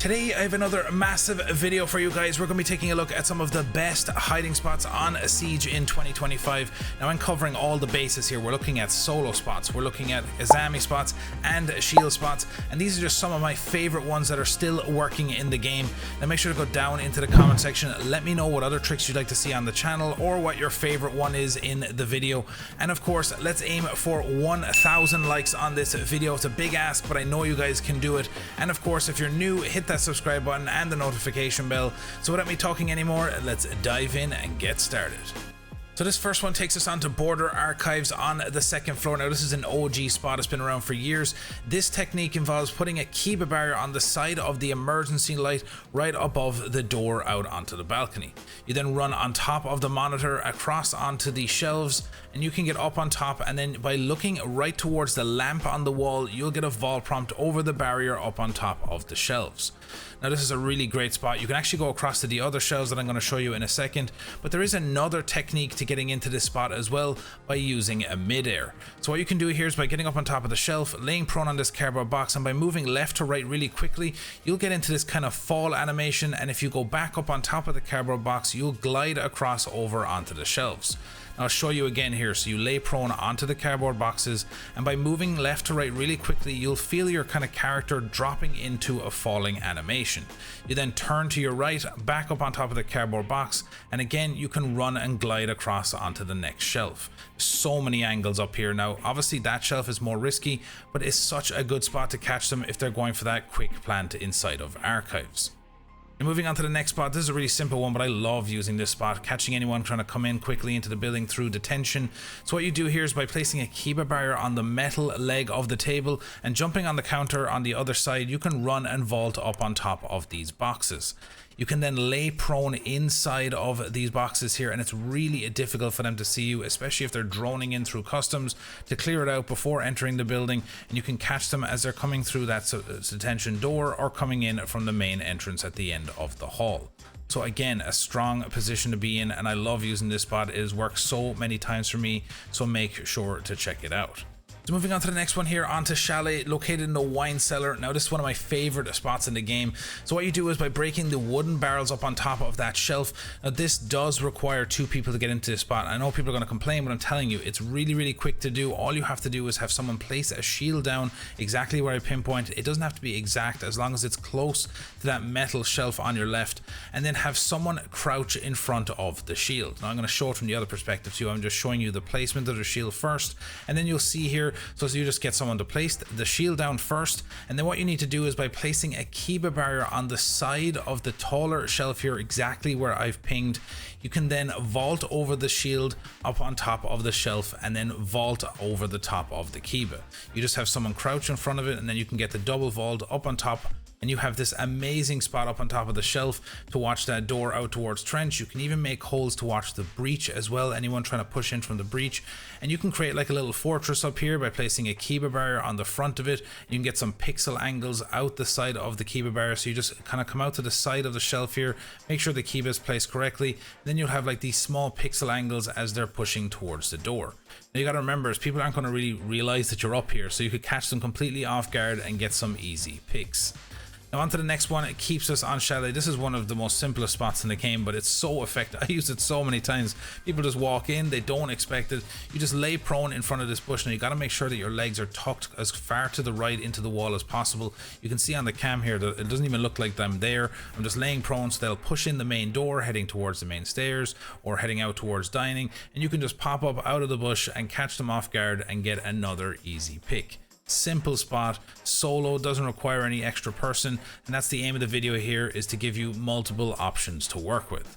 Today I have another massive video for you guys. We're going to be taking a look at some of the best hiding spots on Siege in 2025. Now I'm covering all the bases here. We're looking at solo spots, we're looking at Azami spots and shield spots, and these are just some of my favorite ones that are still working in the game. Now make sure to go down into the comment section, let me know what other tricks you'd like to see on the channel or what your favorite one is in the video. And of course, let's aim for 1,000 likes on this video. It's a big ask, but I know you guys can do it. And of course, if you're new, hit that subscribe button and the notification bell. So without me talking anymore, let's dive in and get started. So this first one takes us onto Border Archives on the second floor. Now this is an OG spot, it's been around for years. This technique involves putting a Kiba barrier on the side of the emergency light right above the door out onto the balcony. You then run on top of the monitor across onto the shelves, and you can get up on top, and then by looking right towards the lamp on the wall, you'll get a vault prompt over the barrier up on top of the shelves. Now this is a really great spot. You can actually go across to the other shelves that I'm going to show you in a second, but there is another technique to getting into this spot as well by using a mid-air. So what you can do here is by getting up on top of the shelf, laying prone on this cardboard box, and by moving left to right really quickly, you'll get into this kind of fall animation, and if you go back up on top of the cardboard box, you'll glide across over onto the shelves. I'll show you again here. So you lay prone onto the cardboard boxes, and by moving left to right really quickly, you'll feel your kind of character dropping into a falling animation. You then turn to your right, back up on top of the cardboard box, and again you can run and glide across onto the next shelf. So many angles up here. Now obviously that shelf is more risky, but it's such a good spot to catch them if they're going for that quick plant inside of archives. And moving on to the next spot, this is a really simple one, but I love using this spot, catching anyone trying to come in quickly into the building through detention. So what you do here is by placing a Kiba barrier on the metal leg of the table and jumping on the counter on the other side, you can run and vault up on top of these boxes. You can then lay prone inside of these boxes here, and it's really difficult for them to see you, especially if they're droning in through customs, to clear it out before entering the building, and you can catch them as they're coming through that detention door or coming in from the main entrance at the end of the hall. So again, a strong position to be in, and I love using this spot. It has worked so many times for me, so make sure to check it out. So moving on to the next one here, onto Chalet, located in the wine cellar. Now this is one of my favorite spots in the game. So what you do is by breaking the wooden barrels up on top of that shelf. Now this does require two people to get into this spot. I know people are going to complain, but I'm telling you, it's really quick to do. All you have to do is have someone place a shield down exactly where I pinpoint. It doesn't have to be exact, as long as it's close to that metal shelf on your left, and then have someone crouch in front of the shield. Now I'm going to show it from the other perspective too. I'm just showing you the placement of the shield first, and then you'll see here. So you just get someone to place the shield down first, and then what you need to do is by placing a Kiba barrier on the side of the taller shelf here, exactly where I've pinged, you can then vault over the shield up on top of the shelf and then vault over the top of the Kiba. You just have someone crouch in front of it, and then you can get the double vault up on top, and you have this amazing spot up on top of the shelf to watch that door out towards trench. You can even make holes to watch the breach as well, anyone trying to push in from the breach. And you can create like a little fortress up here by placing a Kiba barrier on the front of it. You can get some pixel angles out the side of the Kiba barrier, so you just kind of come out to the side of the shelf here, make sure the Kiba is placed correctly, then you'll have like these small pixel angles as they're pushing towards the door. Now you got to remember is people aren't going to really realize that you're up here, so you could catch them completely off guard and get some easy picks. Now on to the next one. It keeps us on Chalet. This is one of the most simplest spots in the game, but it's so effective. I use it so many times. People just walk in, they don't expect it. You just lay prone in front of this bush. Now you got to make sure that your legs are tucked as far to the right into the wall as possible. You can see on the cam here that it doesn't even look like I'm there. I'm just laying prone, so they'll push in the main door heading towards the main stairs or heading out towards dining, and you can just pop up out of the bush and catch them off guard and get another easy pick. Simple spot, solo, doesn't require any extra person, and that's the aim of the video here, is to give you multiple options to work with.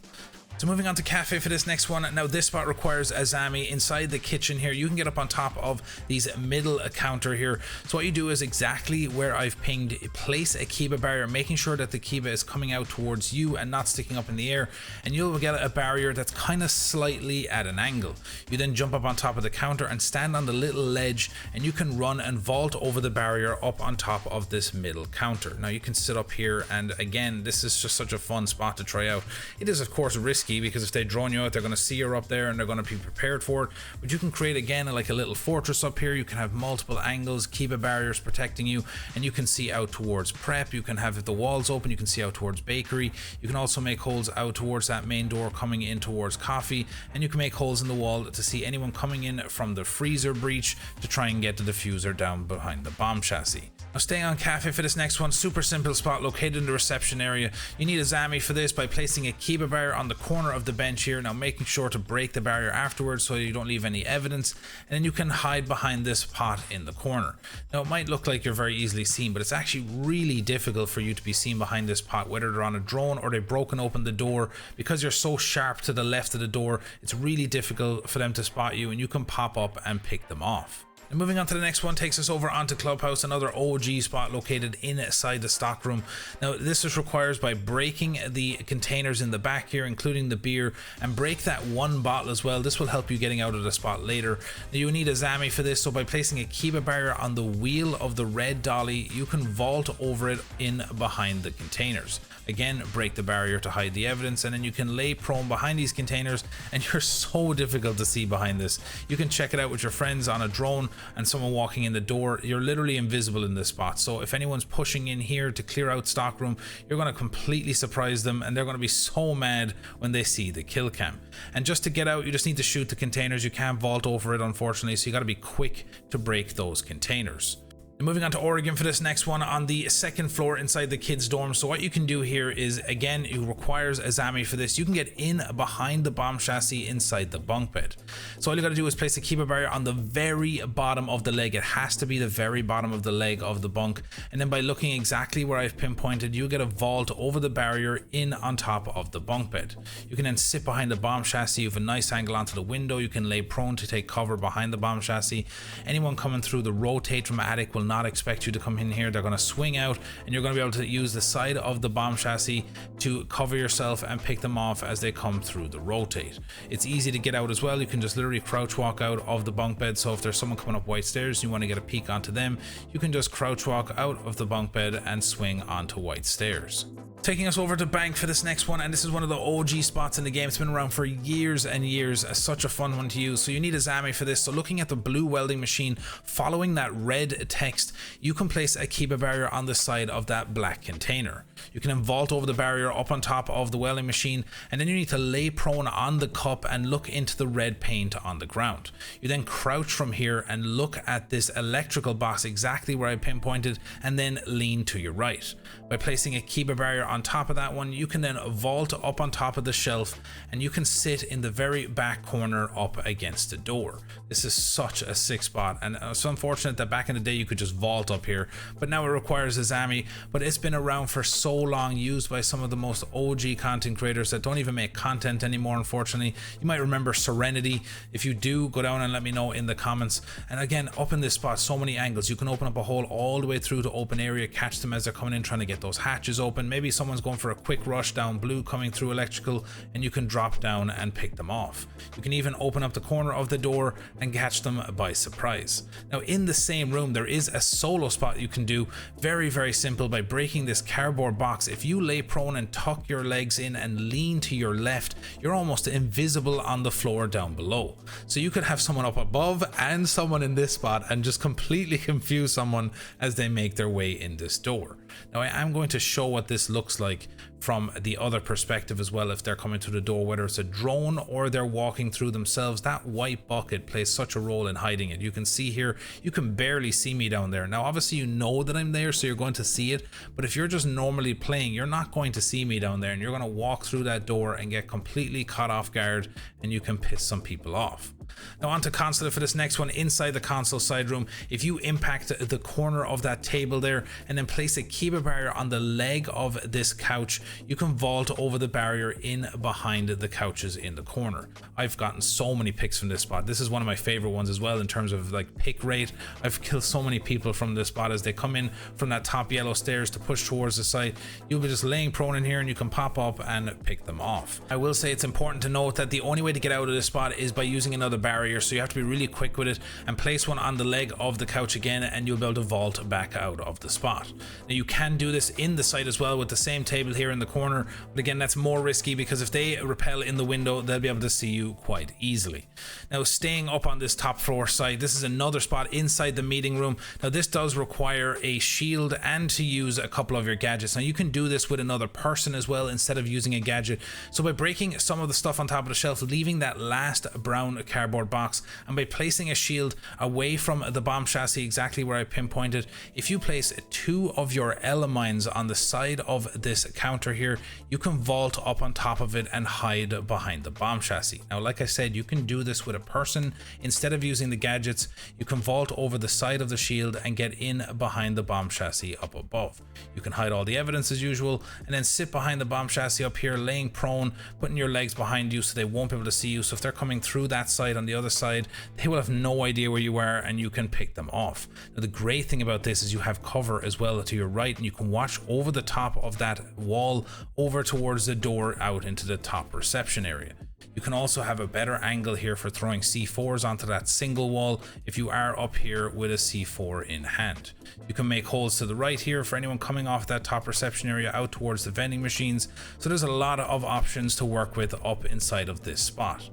So moving on to Kafe for this next one. Now this spot requires Azami inside the kitchen here. You can get up on top of these middle counter here. So what you do is exactly where I've pinged, place a Kiba barrier, making sure that the Kiba is coming out towards you and not sticking up in the air, and you'll get a barrier that's kind of slightly at an angle. You then jump up on top of the counter and stand on the little ledge, and you can run and vault over the barrier up on top of this middle counter. Now you can sit up here, and again, this is just such a fun spot to try out. It is of course risky risky because if they drone you out, they're going to see you're up there and they're going to be prepared for it. But you can create again like a little fortress up here. You can have multiple angles, keep barriers protecting you, and you can see out towards prep. You can have, if the walls open, you can see out towards bakery. You can also make holes out towards that main door coming in towards Kafe, and you can make holes in the wall to see anyone coming in from the freezer breach to try and get the diffuser down behind the bomb chassis. Now staying on Kafe for this next one, super simple spot located in the reception area. You need a Zami for this by placing a Kiba barrier on the corner of the bench here, now making sure to break the barrier afterwards so you don't leave any evidence, and then you can hide behind this pot in the corner. Now it might look like you're very easily seen, but it's actually really difficult for you to be seen behind this pot, whether they're on a drone or they've broken open the door. Because you're so sharp to the left of the door, it's really difficult for them to spot you, and you can pop up and pick them off. And moving on to the next one takes us over onto Clubhouse, another OG spot located inside the stock room. Now this is requires by breaking the containers in the back here, including the beer, and break that one bottle as well. This will help you getting out of the spot later. Now you need a Zami for this, so by placing a Kiba barrier on the wheel of the red dolly, you can vault over it in behind the containers. Again, break the barrier to hide the evidence, and then you can lay prone behind these containers, and you're so difficult to see behind this. You can check it out with your friends on a drone and someone walking in the door. You're literally invisible in this spot, so if anyone's pushing in here to clear out stockroom, you're going to completely surprise them, and they're going to be so mad when they see the kill cam. And just to get out, you just need to shoot the containers. You can't vault over it, unfortunately, so you got to be quick to break those containers. And moving on to Oregon for this next one on the second floor inside the kids' dorm. So what you can do here is, again, it requires a Zami for this. You can get in behind the bomb chassis inside the bunk bed. So all you got to do is place a Kiba barrier on the very bottom of the leg. It has to be the very bottom of the leg of the bunk. And then by looking exactly where I've pinpointed, you get a vault over the barrier in on top of the bunk bed. You can then sit behind the bomb chassis. You have a nice angle onto the window. You can lay prone to take cover behind the bomb chassis. Anyone coming through the rotate from attic will not expect you to come in here. They're going to swing out, and you're going to be able to use the side of the bomb chassis to cover yourself and pick them off as they come through the rotate. It's easy to get out as well. You can just literally crouch walk out of the bunk bed. So if there's someone coming up white stairs and you want to get a peek onto them, you can just crouch walk out of the bunk bed and swing onto white stairs. Taking us over to Bank for this next one, and this is one of the OG spots in the game. It's been around for years and years. Such a fun one to use. So you need a Zami for this. So looking at the blue welding machine, following that red text, you can place a Kiba barrier on the side of that black container. You can then vault over the barrier up on top of the welding machine, and then you need to lay prone on the cup and look into the red paint on the ground. You then crouch from here and look at this electrical box exactly where I pinpointed, and then lean to your right. By placing a Kiba barrier on top of that one, you can then vault up on top of the shelf, and you can sit in the very back corner up against the door. This is such a sick spot, and it's unfortunate that back in the day you could just vault up here, but now it requires a Zami. But it's been around for so long, used by some of the most OG content creators that don't even make content anymore, unfortunately. You might remember Serenity. If you do, go down and let me know in the comments. And again, up in this spot, so many angles. You can open up a hole all the way through to open area, catch them as they're coming in trying to get those hatches open. Maybe someone's going for a quick rush down blue coming through electrical, and you can drop down and pick them off. You can even open up the corner of the door and catch them by surprise. Now in the same room there is a solo spot you can do, very simple, by breaking this cardboard box. If you lay prone and tuck your legs in and lean to your left, you're almost invisible on the floor down below. So you could have someone up above and someone in this spot and just completely confuse someone as they make their way in this door. Now I am going to show what this looks like from the other perspective as well. If they're coming through the door, whether it's a drone or they're walking through themselves, that white bucket plays such a role in hiding it. You can see here, you can barely see me down there. Now obviously you know that I'm there, so you're going to see it, but if you're just normally playing, you're not going to see me down there, and you're going to walk through that door and get completely caught off guard, and you can piss some people off. Now onto Consulate for this next one. Inside the console side room, if you impact the corner of that table there and then place a Kiba barrier on the leg of this couch, you can vault over the barrier in behind the couches in the corner. I've gotten so many picks from this spot. This is one of my favorite ones as well in terms of like pick rate. I've killed so many people from this spot as they come in from that top yellow stairs to push towards the side. You'll be just laying prone in here and you can pop up and pick them off. I will say it's important to note that the only way to get out of this spot is by using another barrier, so you have to be really quick with it, and place one on the leg of the couch again, and you'll be able to vault back out of the spot. Now you can do this in the site as well with the same table here in the corner, but again that's more risky because if they rappel in the window, they'll be able to see you quite easily. Now staying up on this top floor site, this is another spot inside the meeting room. Now this does require a shield and to use a couple of your gadgets. Now you can do this with another person as well instead of using a gadget. So by breaking some of the stuff on top of the shelf, leaving that last brown cardboard box, and by placing a shield away from the bomb chassis exactly where I pinpointed, if you place 2 of your L mines on the side of this counter here, you can vault up on top of it and hide behind the bomb chassis. Now like I said, you can do this with a person. Instead of using the gadgets, you can vault over the side of the shield and get in behind the bomb chassis up above. You can hide all the evidence as usual, and then sit behind the bomb chassis up here, laying prone, putting your legs behind you so they won't be able to see you. So if they're coming through that side on the other side, they will have no idea where you are, and you can pick them off. Now the great thing about this is you have cover as well to your right, and you can watch over the top of that wall over towards the door out into the top reception area. You can also have a better angle here for throwing C4s onto that single wall if you are up here with a C4 in hand. You can make holes to the right here for anyone coming off that top reception area out towards the vending machines. So there's a lot of options to work with up inside of this spot.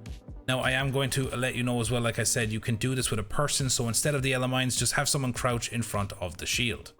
Now I am going to let you know as well, like I said, you can do this with a person. So instead of the elements, just have someone crouch in front of the shield.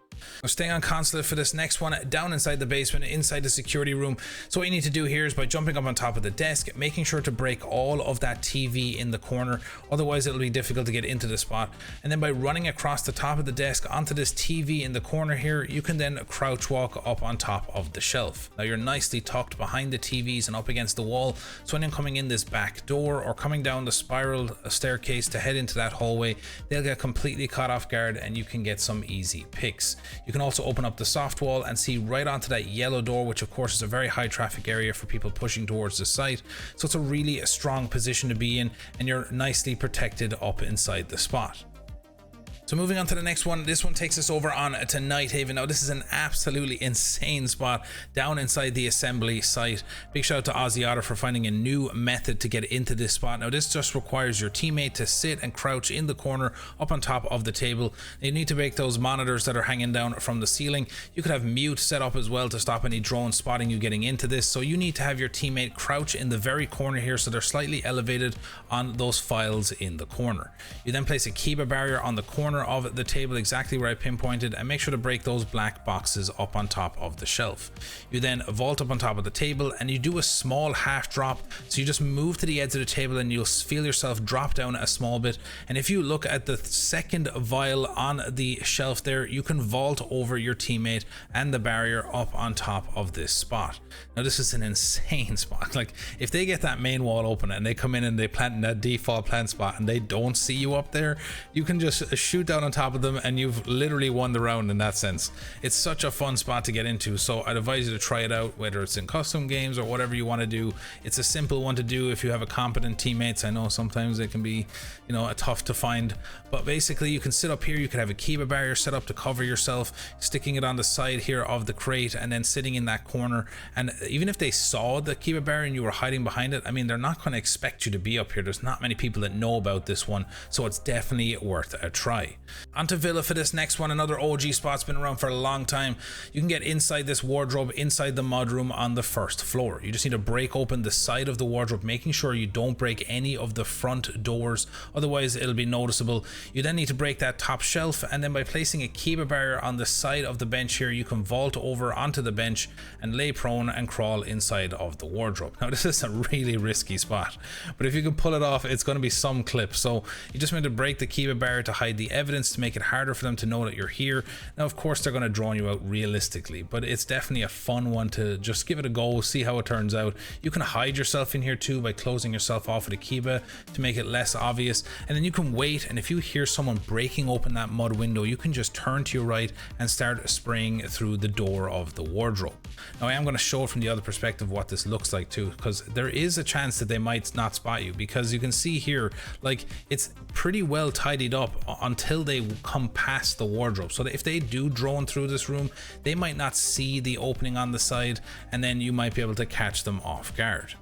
Now staying on Consulate for this next one, down inside the basement, inside the security room. So what you need to do here is by jumping up on top of the desk, making sure to break all of that TV in the corner, otherwise it'll be difficult to get into the spot. And then by running across the top of the desk onto this TV in the corner here, you can then crouch walk up on top of the shelf. Now you're nicely tucked behind the TVs and up against the wall, so anyone coming in this back door or coming down the spiral staircase to head into that hallway, they'll get completely caught off guard and you can get some easy picks. You can also open up the soft wall and see right onto that yellow door, which of course is a very high traffic area for people pushing towards the site. So it's a really strong position to be in, and you're nicely protected up inside the spot. So moving on to the next one, this one takes us over on to Nighthaven. Now this is an absolutely insane spot down inside the assembly site. Big shout out to Aussie Otter for finding a new method to get into this spot. Now this just requires your teammate to sit and crouch in the corner up on top of the table. You need to break those monitors that are hanging down from the ceiling. You could have mute set up as well to stop any drones spotting you getting into this. So you need to have your teammate crouch in the very corner here, so they're slightly elevated on those files in the corner. You then place a Kiba barrier on the corner of the table exactly where I pinpointed, and make sure to break those black boxes up on top of the shelf. You then vault up on top of the table and you do a small half drop, so you just move to the edge of the table and you'll feel yourself drop down a small bit. And if you look at the second vial on the shelf there, you can vault over your teammate and the barrier up on top of this spot. Now this is an insane spot. Like if they get that main wall open and they come in and they plant in that default plant spot and they don't see you up there, you can just shoot down on top of them and you've literally won the round in that sense. It's such a fun spot to get into, so I'd advise you to try it out, whether it's in custom games or whatever you want to do. It's a simple one to do if you have a competent teammates. I know sometimes it can be, you know, tough to find, but basically you can sit up here. You could have a Kiba barrier set up to cover yourself, sticking it on the side here of the crate and then sitting in that corner. And even if they saw the Kiba barrier and you were hiding behind it, I mean, they're not going to expect you to be up here. There's not many people that know about this one, so it's definitely worth a try. Onto Villa for this next one, another OG spot's been around for a long time. You can get inside this wardrobe inside the mudroom on the first floor. You just need to break open the side of the wardrobe, making sure you don't break any of the front doors, otherwise it'll be noticeable. You then need to break that top shelf, and then by placing a Kiba barrier on the side of the bench here, you can vault over onto the bench and lay prone and crawl inside of the wardrobe. Now this is a really risky spot, but if you can pull it off, it's going to be some clip. So you just need to break the Kiba barrier to hide the evidence, to make it harder for them to know that you're here. Now of course they're going to drone you out realistically, but it's definitely a fun one to just give it a go, see how it turns out. You can hide yourself in here too by closing yourself off with a Kiba to make it less obvious, and then you can wait, and if you hear someone breaking open that mud window, you can just turn to your right and start spraying through the door of the wardrobe. Now I am going to show from the other perspective what this looks like too, because there is a chance that they might not spot you, because you can see here, like, it's pretty well tidied up until they come past the wardrobe, so that if they do drone through this room, they might not see the opening on the side, and then you might be able to catch them off guard.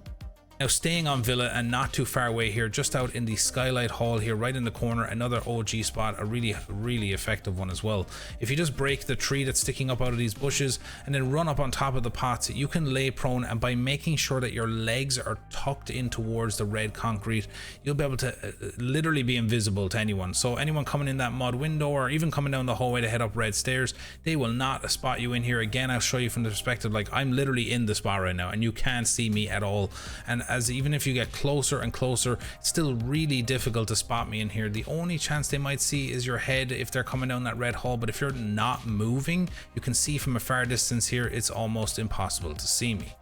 Now staying on Villa and not too far away here, just out in the Skylight Hall here, right in the corner, another OG spot, a really effective one as well. If you just break the tree that's sticking up out of these bushes and then run up on top of the pots, you can lay prone, and by making sure that your legs are tucked in towards the red concrete, you'll be able to literally be invisible to anyone. So anyone coming in that mud window or even coming down the hallway to head up red stairs, they will not spot you in here. Again, I'll show you from the perspective, like I'm literally in the spot right now and you can't see me at all. And as even if you get closer and closer, it's still really difficult to spot me in here. The only chance they might see is your head if they're coming down that red hall, but if you're not moving, you can see from a far distance here, it's almost impossible to see me.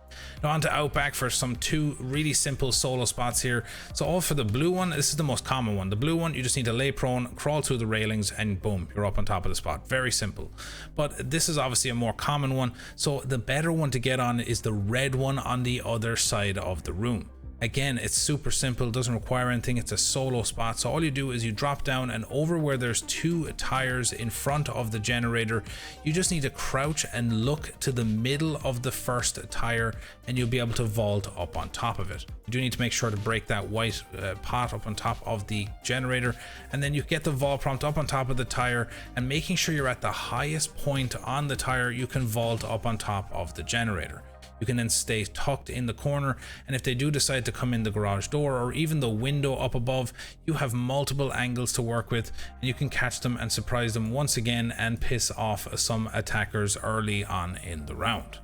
Now on to Outback for some two really simple solo spots here. So all for the blue one, this is the most common one. The blue one, you just need to lay prone, crawl through the railings, and boom, you're up on top of the spot. Very simple. But this is obviously a more common one. So the better one to get on is the red one on the other side of the room. Again, it's super simple, doesn't require anything, it's a solo spot. So all you do is you drop down, and over where there's two tires in front of the generator, you just need to crouch and look to the middle of the first tire, and you'll be able to vault up on top of it. You do need to make sure to break that white pot up on top of the generator, and then you get the vault prompt up on top of the tire, and making sure you're at the highest point on the tire, you can vault up on top of the generator. You can then stay tucked in the corner, and if they do decide to come in the garage door or even the window up above, you have multiple angles to work with, and you can catch them and surprise them once again and piss off some attackers early on in the round.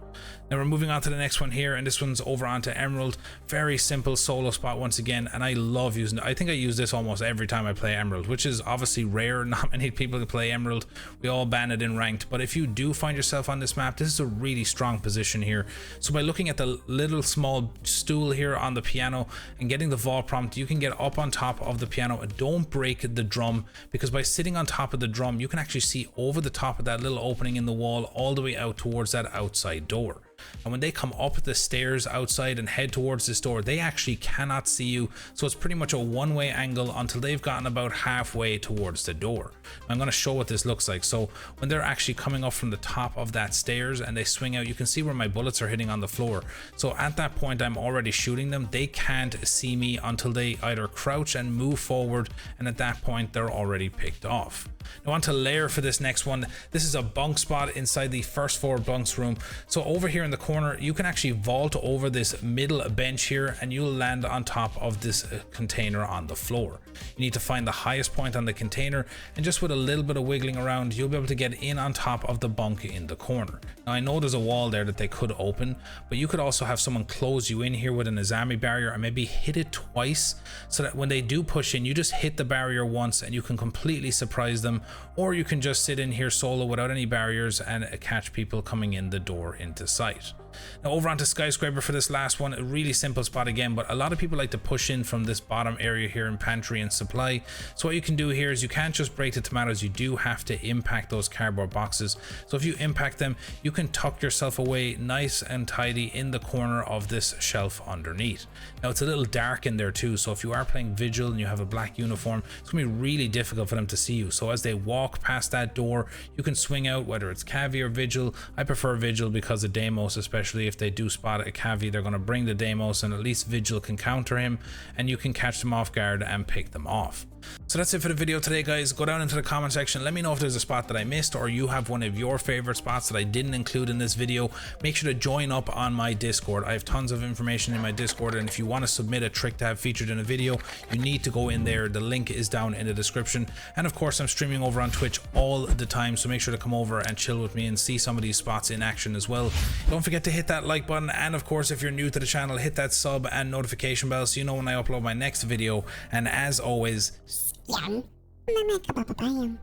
Now we're moving on to the next one here, and this one's over onto Emerald. Very simple solo spot once again, and I love using it. I think I use this almost every time I play Emerald, which is obviously rare. Not many people can play Emerald. We all ban it in ranked, but if you do find yourself on this map, this is a really strong position here. So by looking at the little small stool here on the piano and getting the vault prompt, you can get up on top of the piano and don't break the drum, because by sitting on top of the drum, you can actually see over the top of that little opening in the wall all the way out towards that outside door. And when they come up the stairs outside and head towards this door, they actually cannot see you, so it's pretty much a one-way angle until they've gotten about halfway towards the door. I'm going to show what this looks like. So when they're actually coming up from the top of that stairs and they swing out, you can see where my bullets are hitting on the floor. So at that point, I'm already shooting them. They can't see me until they either crouch and move forward, and at that point they're already picked off. Now on to Lair for this next one. This is a bunk spot inside the first floor bunks room. So over here in the corner, you can actually vault over this middle bench here, and you'll land on top of this container on the floor. You need to find the highest point on the container, and just with a little bit of wiggling around, you'll be able to get in on top of the bunk in the corner. Now I know there's a wall there that they could open, but you could also have someone close you in here with an Azami barrier, and maybe hit it twice, so that when they do push in, you just hit the barrier once and you can completely surprise them. Or you can just sit in here solo without any barriers and catch people coming in the door into sight. Now over onto Skyscraper for this last one. A really simple spot again, but a lot of people like to push in from this bottom area here in pantry and supply. So what you can do here is you can't just break the tomatoes, you do have to impact those cardboard boxes. So if you impact them, you can tuck yourself away nice and tidy in the corner of this shelf underneath. Now it's a little dark in there too, so if you are playing Vigil and you have a black uniform, it's gonna be really difficult for them to see you. So as they walk past that door, you can swing out, whether it's Kafe or Vigil. I prefer Vigil because of Deimos, especially if they do spot a Kafe, they're going to bring the Deimos, and at least Vigil can counter him, and you can catch them off guard and pick them off. So that's it for the video today, guys. Go down into the comment section, let me know if there's a spot that I missed, or you have one of your favorite spots that I didn't include in this video. Make sure to join up on my Discord. I have tons of information in my Discord, and if you want to submit a trick to have featured in a video, you need to go in there. The link is down in the description, and of course I'm streaming over on Twitch all the time, so make sure to come over and chill with me and see some of these spots in action as well. Don't forget to hit that like button, and of course if you're new to the channel, hit that sub and notification bell so you know when I upload my next video. And as always, Yan, mamaya ka ba, papayan?